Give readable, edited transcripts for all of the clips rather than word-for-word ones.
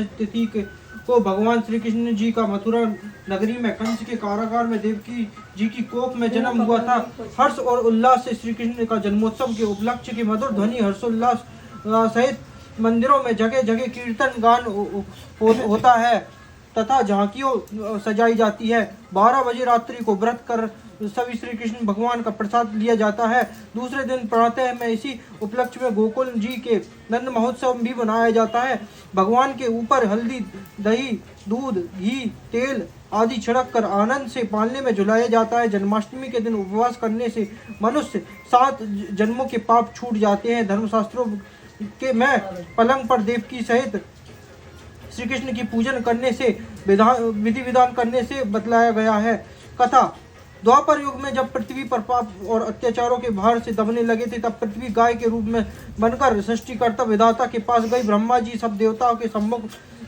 तिथि को भगवान श्री कृष्ण जी का मथुरा नगरी में कंस के कारागार में देवकी जी की कोख में जन्म हुआ था। हर्ष और उल्लास से श्री कृष्ण का जन्मोत्सव के उपलक्ष्य की मधुर ध्वनि हर्षोल्लास सहित मंदिरों में जगह जगह कीर्तन गान होता है तथा झांकियों सजाई जाती है। 12 बजे रात्रि को व्रत कर सभी श्री कृष्ण भगवान का प्रसाद लिया जाता है। दूसरे दिन प्रातः में इसी उपलक्ष्य में गोकुल जी के नंद महोत्सव भी मनाया जाता है। भगवान के ऊपर हल्दी, दही, दूध, घी, तेल आदि छिड़क कर आनंद से पालने में झुलाया जाता है। जन्माष्टमी के दिन उपवास करने से मनुष्य 7 जन्मों के पाप छूट जाते हैं। धर्मशास्त्रों के में पलंग पर देवकी सहित श्री कृष्ण की पूजन करने से विधि विधान करने से बतलाया गया है। कथा द्वापर युग में जब पृथ्वी पर पाप और अत्याचारों के भार से दबने लगे थे, तब पृथ्वी गाय के रूप में बनकर सृष्टिकर्ता विधाता के पास गई। ब्रह्मा जी सब देवताओं के सम्मुख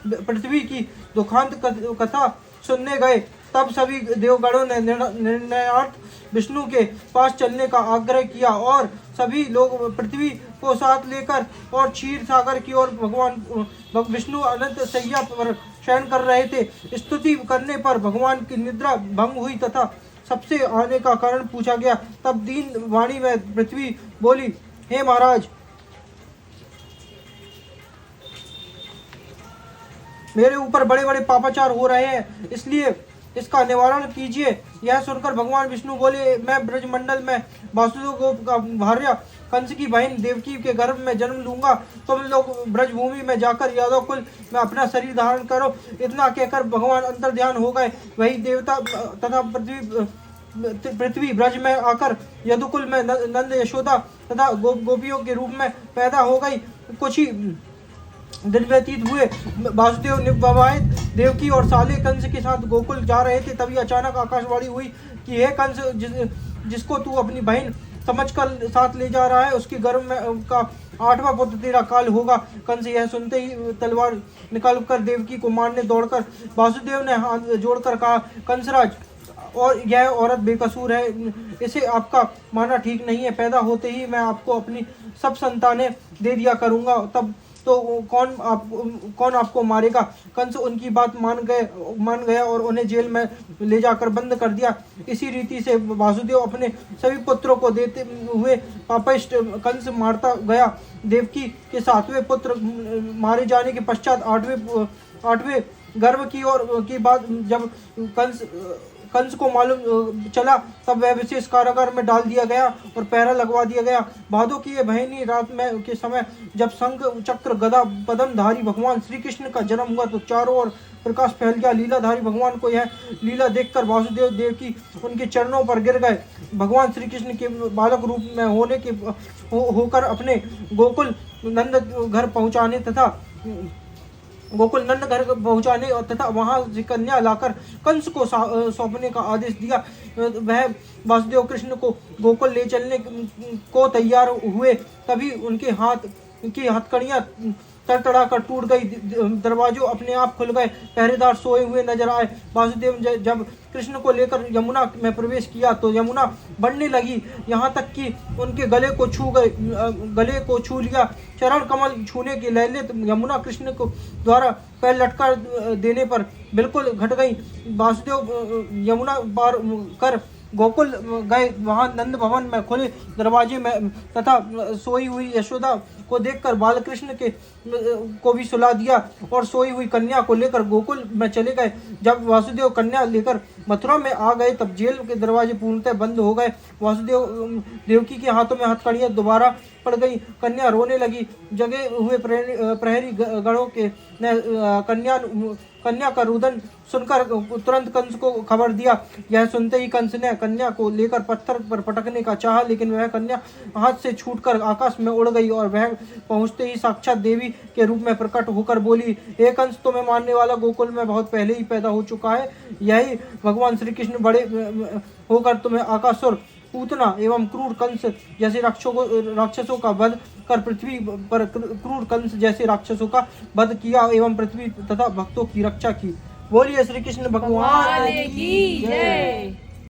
पृथ्वी की दुखांत कथा सुनने गए। तब सभी देवगणों ने निर्णयार्थ विष्णु के पास चलने का आग्रह किया और सभी लोग पृथ्वी को साथ लेकर और क्षीर सागर की ओर भगवान विष्णु अनंत शैया पर शयन कर रहे थे। स्तुति करने पर भगवान की निद्रा भंग हुई तथा सबसे आने का कारण पूछा गया। तब दीन वाणी में पृथ्वी बोली, हे महाराज, मेरे ऊपर बड़े बड़े पापाचार हो रहे हैं, इसलिए इसका निवारण कीजिए। यह सुनकर भगवान विष्णु बोले, मैं ब्रजमंडल में वासुदेव गोप का भार्या कंस की बहन देवकी के गर्भ में जन्म लूंगा। तुम लोग ब्रजभूमि में जाकर यादव कुल में अपना शरीर धारण करो। इतना कहकर भगवान अंतर्ध्यान हो गए। वही देवता तथा पृथ्वी ब्रज में आकर यदुकुल में नंद, यशोदा तथा गोपियों के रूप में पैदा हो गई। कुछ ही दिन व्यतीत हुए। वासुदेव निवाहित देवकी और साले कंस के साथ गोकुल जा रहे थे। तभी अचानक आकाशवाणी हुई कि हे कंस, जिसको तू अपनी बहन समझकर साथ ले जा रहा है, उसके गर्भ में का 8वां पुत्र तेरा काल होगा। कंस यह सुनते ही तलवार निकाल कर देवकी को मारने दौड़कर वासुदेव ने हाथ जोड़कर कहा, कंसराज, और यह औरत बेकसूर है, इसे आपका मारना ठीक नहीं है। पैदा होते ही मैं आपको अपनी सब संतानें दे दिया करूंगा, तब तो कौन आपको मारेगा। कंस उनकी बात मान गया और उन्हें जेल में ले जाकर बंद कर दिया। इसी रीति से वासुदेव अपने सभी पुत्रों को देते हुए पापिष्ट कंस मारता गया। देवकी के 7वें पुत्र मारे जाने के पश्चात 8वें गर्भ की बात जब कंस को मालूम चला, तब वह विशेष कारागार में डाल दिया गया और पहरा लगवा दिया गया। भादों की ये बहनी रात में के समय जब शंख, चक्र, गदा पद्मधारी भगवान श्री कृष्ण का जन्म हुआ तो चारों ओर प्रकाश फैल गया। लीलाधारी भगवान को यह लीला देखकर वासुदेव देवकी उनके चरणों पर गिर गए। भगवान श्री कृष्ण के बालक रूप में होकर अपने गोकुल नंद घर पहुंचाने तथा वहां से कन्या लाकर कंस को सौंपने का आदेश दिया। वह वासुदेव कृष्ण को गोकुल ले चलने को तैयार हुए। तभी उनके हाथ की हथकड़ियां तड़तड़ाकर टूट गई। दरवाजों अपने आप खुल गए। पहरेदार सोए हुए नजर आए। वासुदेव जब कृष्ण को लेकर यमुना में प्रवेश किया तो यमुना बढ़ने लगी, यहाँ तक कि उनके गले को छू लिया। चरण कमल छूने के लहले यमुना कृष्ण को द्वारा पैर लटका देने पर बिल्कुल घट गई। वासुदेव यमुना पार कर गोकुल गए। वहां नंद भवन में खुले दरवाजे में तथा सोई हुई यशोदा को देखकर बालकृष्ण को भी सुला दिया और सोई हुई कन्या को लेकर गोकुल में चले गए। जब वासुदेव कन्या लेकर मथुरा में आ गए तब जेल के दरवाजे पूर्णतः बंद हो गए। वासुदेव देवकी के हाथों में हथकड़ियां दोबारा पड़ गई। कन्या रोने लगी। जगे हुए प्रहरी गणों के कन्या का रुदन सुनकर तुरंत कंस को खबर दिया। यह सुनते ही कंस ने कन्या को लेकर पत्थर पर पटकने का चाहा, लेकिन वह कन्या हाथ से छूटकर आकाश में उड़ गई और वह पहुंचते ही साक्षात देवी के रूप में प्रकट होकर बोली, हे कंस, तुम्हें मारने वाला गोकुल में बहुत पहले ही पैदा हो चुका है। यही भगवान श्री कृष्ण बड़े होकर तुम्हें आकासुर, पूतना एवं क्रूर कंस जैसे राक्षसों का वध कर पृथ्वी पर क्रूर कंस जैसे राक्षसों का वध किया एवं पृथ्वी तथा भक्तों की रक्षा की। बोलिए श्री कृष्ण भगवान की जय।